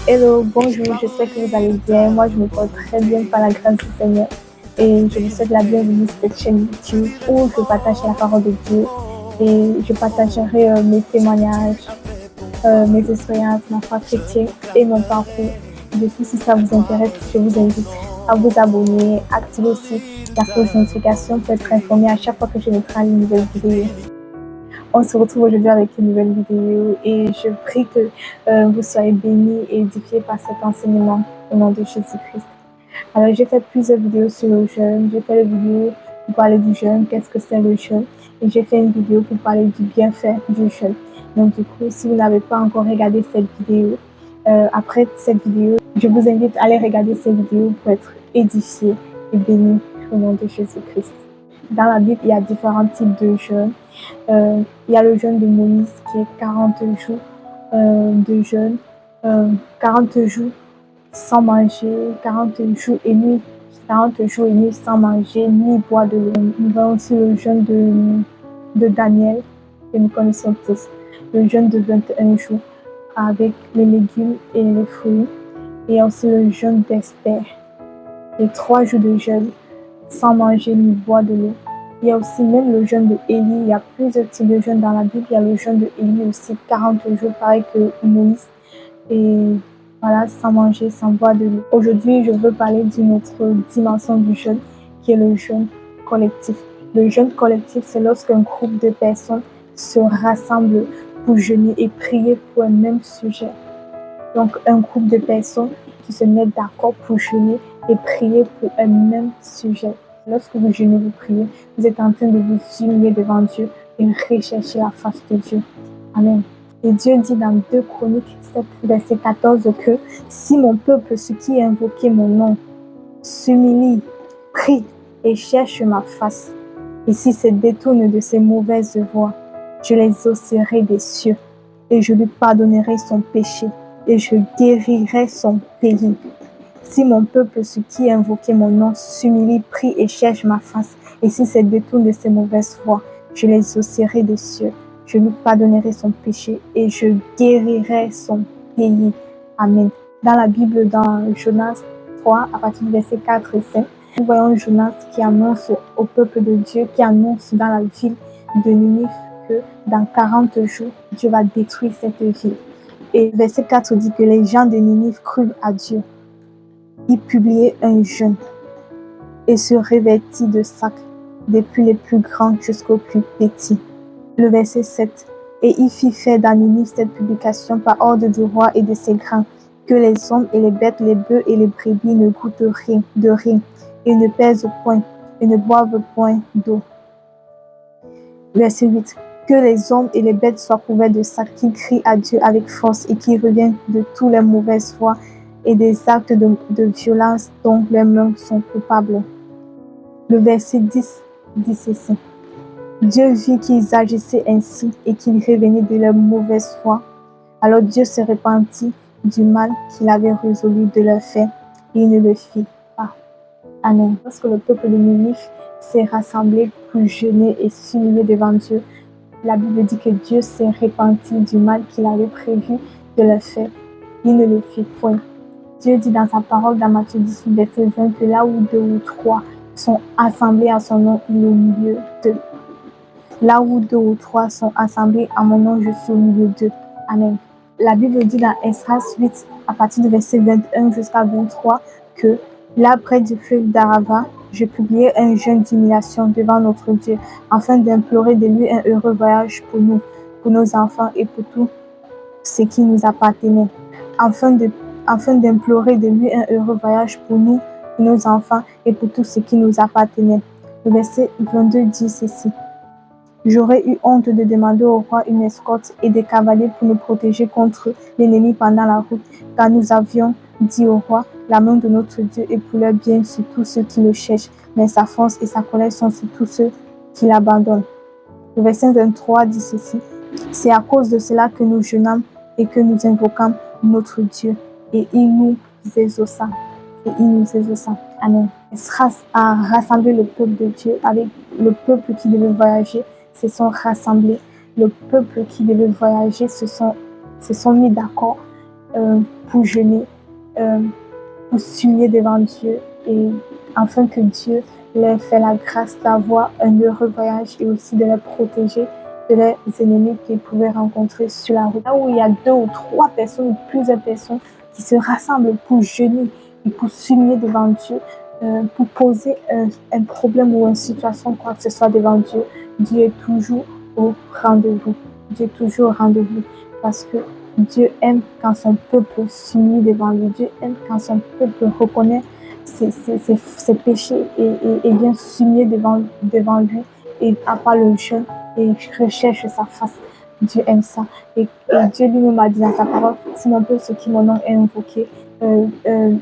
Hello, bonjour, j'espère que vous allez bien. Moi, je me porte très bien par la grâce du Seigneur. Et je vous souhaite la bienvenue sur cette chaîne YouTube où je partage la parole de Dieu et je partagerai mes témoignages, mes expériences, ma foi chrétienne et mon parcours. Du coup, si ça vous intéresse, je vous invite à vous abonner, activer aussi la cloche de notification pour être informé à chaque fois que je mettrai une nouvelle vidéo. On se retrouve aujourd'hui avec une nouvelle vidéo et je prie que vous soyez bénis et édifiés par cet enseignement au nom de Jésus-Christ. Alors, j'ai fait plusieurs vidéos sur le jeûne. J'ai fait une vidéo pour parler du jeûne, qu'est-ce que c'est le jeûne. Et j'ai fait une vidéo pour parler du bienfait du jeûne. Donc, du coup, si vous n'avez pas encore regardé cette vidéo, après cette vidéo, je vous invite à aller regarder cette vidéo pour être édifiés et bénis au nom de Jésus-Christ. Dans la Bible, il y a différents types de jeûnes. Il y a le jeûne de Moïse qui est 40 jours de jeûne, 40 jours sans manger, 40 jours et nuits, 40 jours et nuits sans manger ni boire de l'eau. Nous avons aussi le jeûne de Daniel que nous connaissons tous, le jeûne de 21 jours avec les légumes et les fruits. Et il y a aussi le jeûne d'Esther, les 3 jours de jeûne sans manger ni boire de l'eau. Il y a aussi même le jeûne de Élie. Il y a plusieurs types de jeûnes dans la Bible. Il y a le jeûne de Élie aussi, 40 jours, pareil que Moïse. Et voilà, sans manger, sans boire de l'eau. Aujourd'hui, je veux parler d'une autre dimension du jeûne, qui est le jeûne collectif. Le jeûne collectif, c'est lorsqu'un groupe de personnes se rassemble pour jeûner et prier pour un même sujet. Donc, un groupe de personnes qui se mettent d'accord pour jeûner et prier pour un même sujet. Lorsque vous jeûnez, vous priez, vous êtes en train de vous humilier devant Dieu et rechercher la face de Dieu. Amen. Et Dieu dit dans 2 Chroniques 7, verset 14 que si mon peuple, ceux qui invoquent mon nom, s'humilie, prie et cherche ma face, et s'ils se détournent de ses mauvaises voies, je les exaucerai des cieux et je lui pardonnerai son péché et je guérirai son pays. Si mon peuple, ceux qui invoquent mon nom, s'humilie, prie et cherche ma face, et s'ils se détournent de ses mauvaises voies, je les exaucerai des cieux. Je lui pardonnerai son péché et je guérirai son pays. Amen. Dans la Bible, dans Jonas 3, à partir du verset 4 et 5, nous voyons Jonas qui annonce au peuple de Dieu, qui annonce dans la ville de Ninive que dans 40 jours, Dieu va détruire cette ville. Et verset 4 dit que les gens de Ninive crurent à Dieu. Ils publiaient un jeûne et se revêtit de sacs, depuis les plus grands jusqu'aux plus petits. Le verset 7. Et il fit faire dans Ninive cette publication par ordre du roi et de ses grands, que les hommes et les bêtes, les bœufs et les brebis ne goûtent rien, de rien, et ne pèsent point, et ne boivent point d'eau. Verset 8. Que les hommes et les bêtes soient couverts de sacs, qui crient à Dieu avec force et qui reviennent de toutes les mauvaises voies et des actes de violence dont leurs mains sont coupables. Le verset 10 dit ceci. Dieu vit qu'ils agissaient ainsi et qu'ils revenaient de leur mauvaise foi. Alors Dieu se repentit du mal qu'il avait résolu de leur faire et il ne le fit pas. Amen. Lorsque le peuple de Ninive s'est rassemblé pour jeûner et s'humilier devant Dieu, la Bible dit que Dieu s'est repenti du mal qu'il avait prévu de leur faire. Il ne le fit point. Dieu dit dans sa parole dans Matthieu 18, verset 20 que là où 2 ou 3 sont assemblés à son nom, il est au milieu d'eux. Là où 2 ou 3 sont assemblés à mon nom, je suis au milieu d'eux. Amen. La Bible dit dans Esdras 8, à partir du verset 21 jusqu'à 23, que là près du fleuve d'Arava, je publiai un jeûne d'humiliation devant notre Dieu, afin d'implorer de lui un heureux voyage pour nous, pour nos enfants et pour tout ce qui nous appartenait, afin d'implorer de lui un heureux voyage pour nous, pour nos enfants et pour tout ce qui nous appartenait. Le verset 22 dit ceci. J'aurais eu honte de demander au roi une escorte et des cavaliers pour nous protéger contre l'ennemi pendant la route, car nous avions dit au roi, la main de notre Dieu est pour leur bien sur tous ceux qui le cherchent, mais sa force et sa colère sont sur tous ceux qui l'abandonnent. Le verset 23 dit ceci. C'est à cause de cela que nous jeûnâmes et que nous invoquâmes notre Dieu, et il nous exauça. Amen. Esdras a rassemblé le peuple de Dieu avec le peuple qui devait voyager, se sont rassemblés. Le peuple qui devait voyager se sont mis d'accord pour jeûner, euh, pour s'humilier devant Dieu et afin que Dieu leur fait la grâce d'avoir un heureux voyage et aussi de les protéger de leurs ennemis qu'ils pouvaient rencontrer sur la route. Là où il y a 2 ou 3 personnes ou plusieurs personnes qui se rassemblent pour jeûner et pour s'humilier devant Dieu, pour poser un problème ou une situation, quoi que ce soit devant Dieu, Dieu est toujours au rendez-vous. Dieu est toujours au rendez-vous parce que Dieu aime quand son peuple s'unit devant lui. Dieu aime quand son peuple reconnaît ses péchés et vient s'unir devant lui et à part le jeûne et recherche sa face. Dieu aime ça. Et Dieu lui-même a dit dans sa parole, si mon peuple, ce qui mon nom est invoqué,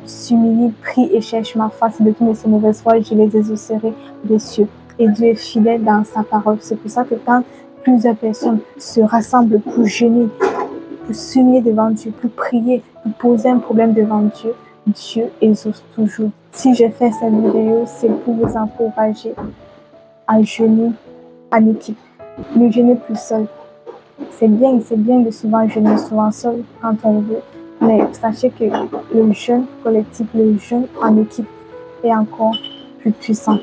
s'humilie, prie et cherche ma face de toutes mes mauvaises voies, je les exaucerai des cieux. Et Dieu est fidèle dans sa parole. C'est pour ça que quand plusieurs personnes se rassemblent pour jeûner, pour s'unir devant Dieu, pour prier, pour poser un problème devant Dieu, Dieu exauce toujours. Si j'ai fait cette vidéo, c'est pour vous encourager à jeûner en équipe. Ne jeûnez plus seul. C'est bien de souvent jeûner, souvent seul quand on veut. Mais sachez que le jeûne collectif, le jeûne en équipe est encore plus puissant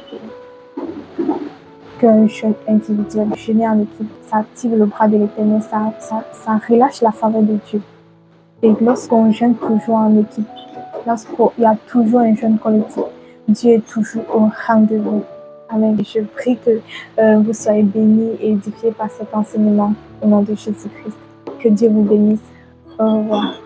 qu'un jeûne individuel. Jeûner en équipe, ça active le bras de l'Éternel, ça relâche la faveur de Dieu. Et lorsqu'on jeûne toujours en équipe, lorsqu'il y a toujours un jeûne collectif, Dieu est toujours au rendez-vous. Amen. Je prie que vous soyez bénis et édifiés par cet enseignement au nom de Jésus-Christ. Que Dieu vous bénisse. Au revoir.